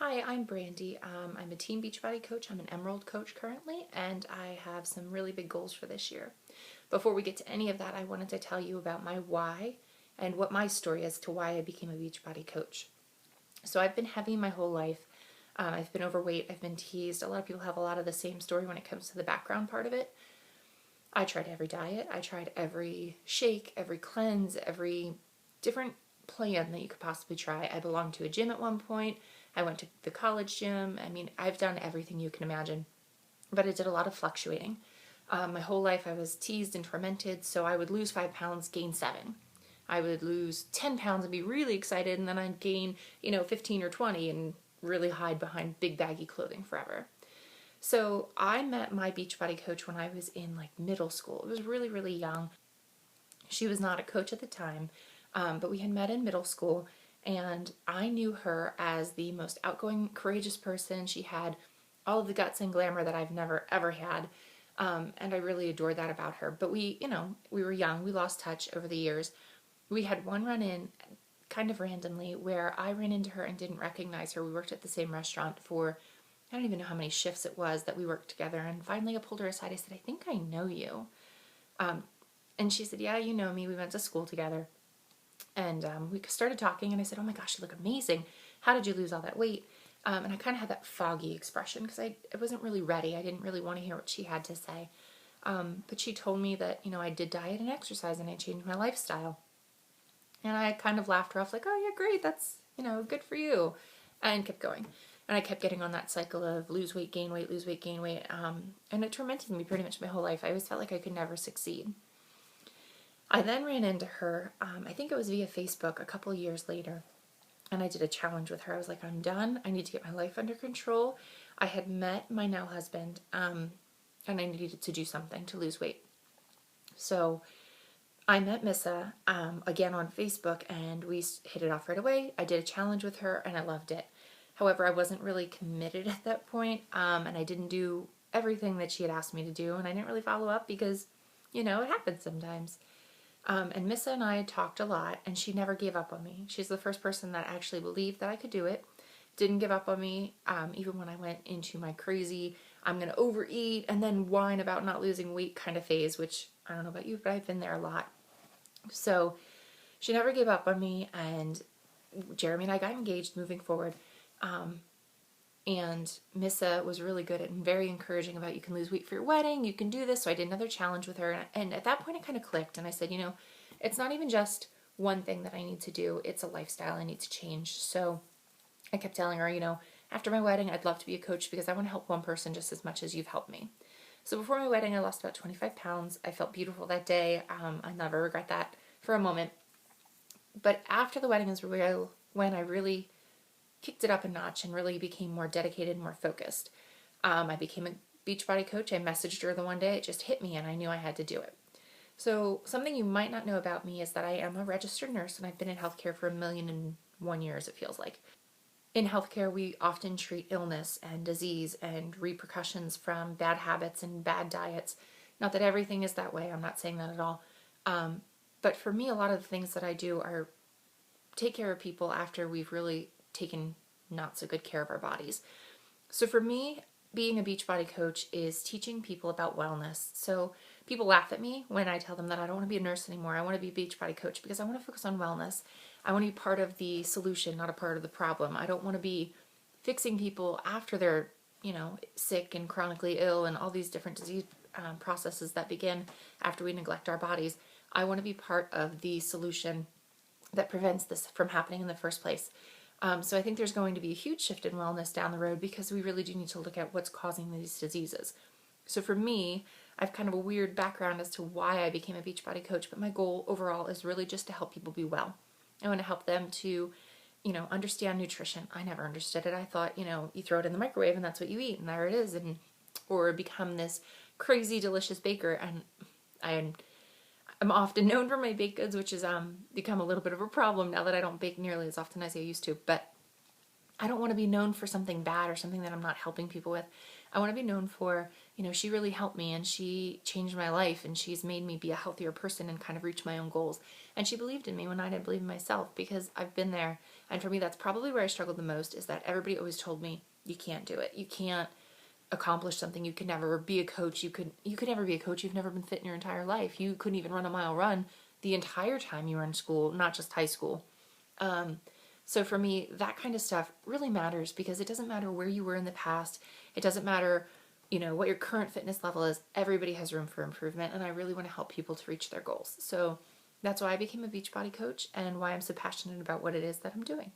Hi, I'm Brandy. I'm a teen beachbody coach. I'm an Emerald coach currently, and I have some really big goals for this year. Before we get to any of that, I wanted to tell you about my why and what my story is to why I became a beachbody coach. So I've been heavy my whole life. I've been overweight. I've been teased. A lot of people have a lot of the same story when it comes to the background part of it. I tried every diet. I tried every shake, every cleanse, every different plan that you could possibly try. I belonged to a gym at one point. I went to the college gym. I mean, I've done everything you can imagine, but I did a lot of fluctuating. My whole life I was teased and tormented, so I would lose 5 pounds, gain 7. I would lose 10 pounds and be really excited, and then I'd gain, 15 or 20 and really hide behind big baggy clothing forever. So I met my Beachbody coach when I was in like middle school. It was really, really young. She was not a coach at the time, but we had met in middle school, and I knew her as the most outgoing, courageous person. She had all of the guts and glamour that I've never ever had, and I really adored that about her. But we were young. We lost touch over the years. We had one run in kind of randomly where I ran into her and didn't recognize her. We worked at the same restaurant for I don't even know how many shifts it was that we worked together. And finally I pulled her aside. I said, I think I know you. And she said, yeah, you know me. We went to school together. And we started talking, and I said, oh my gosh, you look amazing. How did you lose all that weight? And I kind of had that foggy expression because I wasn't really ready. I didn't really want to hear what she had to say. But she told me that, I did diet and exercise and I changed my lifestyle. And I kind of laughed her off like, oh yeah, great. That's, good for you. And kept going. And I kept getting on that cycle of lose weight, gain weight, lose weight, gain weight. And it tormented me pretty much my whole life. I always felt like I could never succeed. I then ran into her, I think it was via Facebook a couple years later, and I did a challenge with her. I was like, I'm done. I need to get my life under control. I had met my now husband, and I needed to do something to lose weight. So I met Missa again on Facebook, and we hit it off right away. I did a challenge with her, and I loved it. However, I wasn't really committed at that point, and I didn't do everything that she had asked me to do, and I didn't really follow up because, it happens sometimes. And Missa and I talked a lot, and she never gave up on me. She's the first person that actually believed that I could do it, didn't give up on me, even when I went into my crazy, I'm going to overeat and then whine about not losing weight kind of phase, which I don't know about you, but I've been there a lot. So she never gave up on me, and Jeremy and I got engaged moving forward. And Missa was really good and very encouraging about you can lose weight for your wedding, you can do this. So I did another challenge with her. And at that point, it kind of clicked. And I said, it's not even just one thing that I need to do, it's a lifestyle I need to change. So I kept telling her, after my wedding, I'd love to be a coach because I want to help one person just as much as you've helped me. So before my wedding, I lost about 25 pounds. I felt beautiful that day. I never regret that for a moment. But after the wedding is when I really kicked it up a notch and really became more dedicated, more focused. I became a Beachbody coach. I messaged her the one day. It just hit me, and I knew I had to do it. So something you might not know about me is that I am a registered nurse, and I've been in healthcare for 1,001,000 years, it feels like. In healthcare, we often treat illness and disease and repercussions from bad habits and bad diets. Not that everything is that way. I'm not saying that at all. But for me, a lot of the things that I do are take care of people after we've really taken not so good care of our bodies. So for me, being a Beachbody coach is teaching people about wellness. So people laugh at me when I tell them that I don't want to be a nurse anymore. I want to be a Beachbody coach because I want to focus on wellness. I want to be part of the solution, not a part of the problem. I don't want to be fixing people after they're, sick and chronically ill and all these different disease processes that begin after we neglect our bodies. I want to be part of the solution that prevents this from happening in the first place. So I think there's going to be a huge shift in wellness down the road because we really do need to look at what's causing these diseases. So for me, I have kind of a weird background as to why I became a Beachbody coach, but my goal overall is really just to help people be well. I want to help them to, understand nutrition. I never understood it. I thought, you throw it in the microwave and that's what you eat, and there it is, or become this crazy delicious baker. And I'm often known for my baked goods, which has become a little bit of a problem now that I don't bake nearly as often as I used to. But I don't want to be known for something bad or something that I'm not helping people with. I want to be known for, she really helped me and she changed my life and she's made me be a healthier person and kind of reach my own goals. And she believed in me when I didn't believe in myself, because I've been there. And for me, that's probably where I struggled the most, is that everybody always told me, you can't do it. You can't accomplish something. You could never be a coach. You could never be a coach. You've never been fit in your entire life. You couldn't even run a mile run the entire time you were in school, not just high school. So for me, that kind of stuff really matters, because it doesn't matter where you were in the past. It doesn't matter, what your current fitness level is. Everybody has room for improvement, and I really want to help people to reach their goals. So that's why I became a Beachbody coach and why I'm so passionate about what it is that I'm doing.